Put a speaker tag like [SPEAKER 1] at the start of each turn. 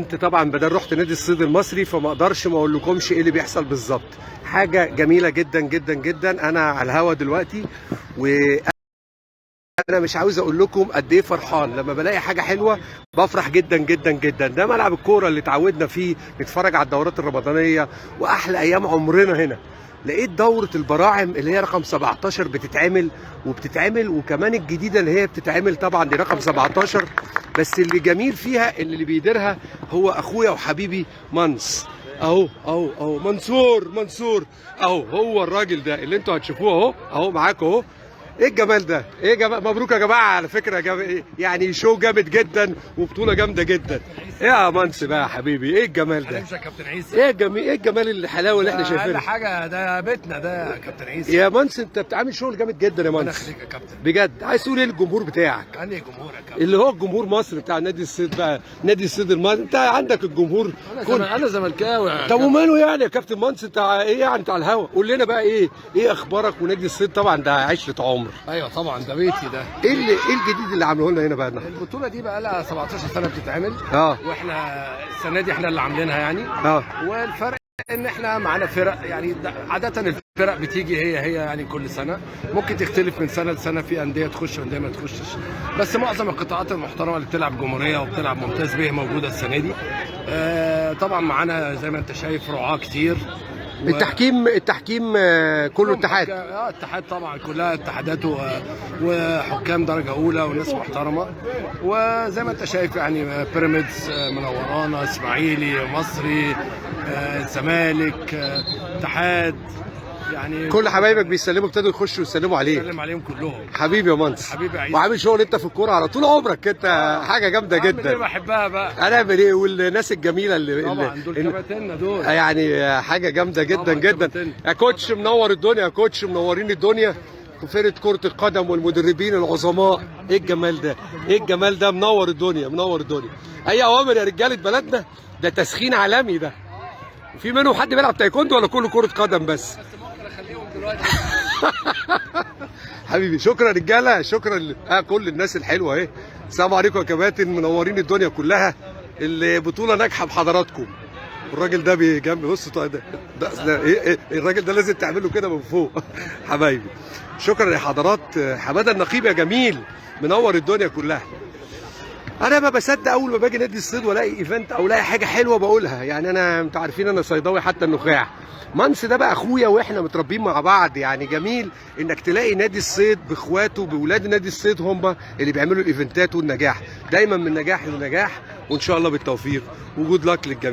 [SPEAKER 1] كنت طبعا بدل رحت نادي الصيد المصري، فما اقدرش ما اقول لكمش ايه اللي بيحصل بالظبط. حاجه جميله جدا جدا جدا. انا على الهوا دلوقتي، وانا مش عاوز اقول لكم قد ايه فرحان لما بلاقي حاجه حلوه. بفرح جدا جدا جدا. ده ملعب الكوره اللي اتعودنا فيه نتفرج على الدورات الرمضانيه واحلى ايام عمرنا هنا. لقيت دورة البراعم اللي هي رقم 17 بتتعمل وكمان الجديدة اللي هي بتتعمل طبعا دي رقم 17. بس اللي جميل فيها اللي بيديرها هو اخويا وحبيبي منص. اهو منصور اهو، هو الراجل ده اللي انتوا هتشوفوه اهو معاكم اهو. ايه الجمال ده؟ ايه جمال. مبروك يا جماعه على فكره يعني شو جامد جدا وبطوله جامده جدا. ايه يا منص بقى يا حبيبي، ايه الجمال ده؟
[SPEAKER 2] يا كابتن عيسى.
[SPEAKER 1] ايه الجمال الحلاوه اللي احنا شايفينها.
[SPEAKER 2] اقل حاجه ده بيتنا ده يا كابتن عيسى.
[SPEAKER 1] يا منص انت بتعمل شغل جامد جدا يا منص.
[SPEAKER 2] انا خليك يا كابتن
[SPEAKER 1] بجد. عايز تقول ايه للجمهور بتاعك؟
[SPEAKER 2] انهي جمهور يا كابتن؟
[SPEAKER 1] اللي هو الجمهور مصر بتاع نادي الصيد بقى، نادي الصيد المصري. انت عندك الجمهور
[SPEAKER 2] انا زملكاوي.
[SPEAKER 1] طب وماله يعني يا كابتن منص؟ انت ايه يعني بتاع الهوا؟ قول لنا بقى ايه اخبارك ونادي الصيد. طبعا ده عشره عمر.
[SPEAKER 2] ايوه طبعا ده بيتي ده.
[SPEAKER 1] ايه الجديد اللي عملوه لنا هنا بقى؟
[SPEAKER 2] البطوله دي بقى لها 17 سنه بتتعمل. واحنا السنه دي احنا اللي عاملينها يعني. والفرق ان احنا معانا فرق، يعني عاده الفرق بتيجي هي يعني كل سنه، ممكن تختلف من سنه لسنه، في انديه تخش وانديه ما تخشش، بس معظم القطاعات المحترمه اللي بتلعب جمهوريه وبتلعب ممتاز به موجوده السنه دي. طبعا معانا زي ما انت شايف رعاه كتير.
[SPEAKER 1] التحكيم كله اتحاد.
[SPEAKER 2] اتحاد طبعا، كلها اتحادات وحكام درجه اولى وناس محترمه. وزي ما انت شايف يعني بيراميدز منورانا، اسماعيلي، مصري، الزمالك، اتحاد، يعني
[SPEAKER 1] كل حبايبك بيسلموا، ابتدوا يخشوا يسلموا عليك.
[SPEAKER 2] بسلم عليهم كلهم.
[SPEAKER 1] حبيبي يا منص،
[SPEAKER 2] حبيبي عيسى.
[SPEAKER 1] وعامل شغل انت في الكوره على طول عمرك انت. حاجه جامده جدا.
[SPEAKER 2] انا بحبها بقى.
[SPEAKER 1] هنعمل ايه؟ والناس الجميله اللي
[SPEAKER 2] طبعا دول كباتننا دول،
[SPEAKER 1] يعني حاجه جامده جدا جدا. يا كوتش منور الدنيا، يا كوتش منورين الدنيا. وفرقه كره القدم والمدربين العظماء. ايه الجمال ده؟ ايه الجمال ده؟ منور الدنيا منور الدنيا. اي اوامر يا رجاله بلدنا. ده تسخين عالمي ده. في منهم حد بيلعب تايكوندو ولا كله كره قدم بس؟ حبيبي شكرا رجاله، شكرا كل الناس الحلوه اهي. السلام عليكم يا كباتن، منورين الدنيا كلها. البطوله ناجحه بحضراتكم. الراجل ده بجنب، بصوا ده الراجل ده لازم تعمله كده من فوق. حبايبي شكرا يا حضرات. حماده النقيب يا جميل منور الدنيا كلها. انا ما بصدق اول ما باجي نادي الصيد والاقي ايفنت او الاقي حاجه حلوه بقولها. يعني انا انتوا عارفين انا صيداوي حتى النخاع. منص ده بقى اخويا واحنا متربيين مع بعض. يعني جميل انك تلاقي نادي الصيد باخواته باولاد نادي الصيد هم اللي بيعملوا الايفنتات والنجاح. دايما من نجاح لنجاح، وان شاء الله بالتوفيق وجود لك للجميع.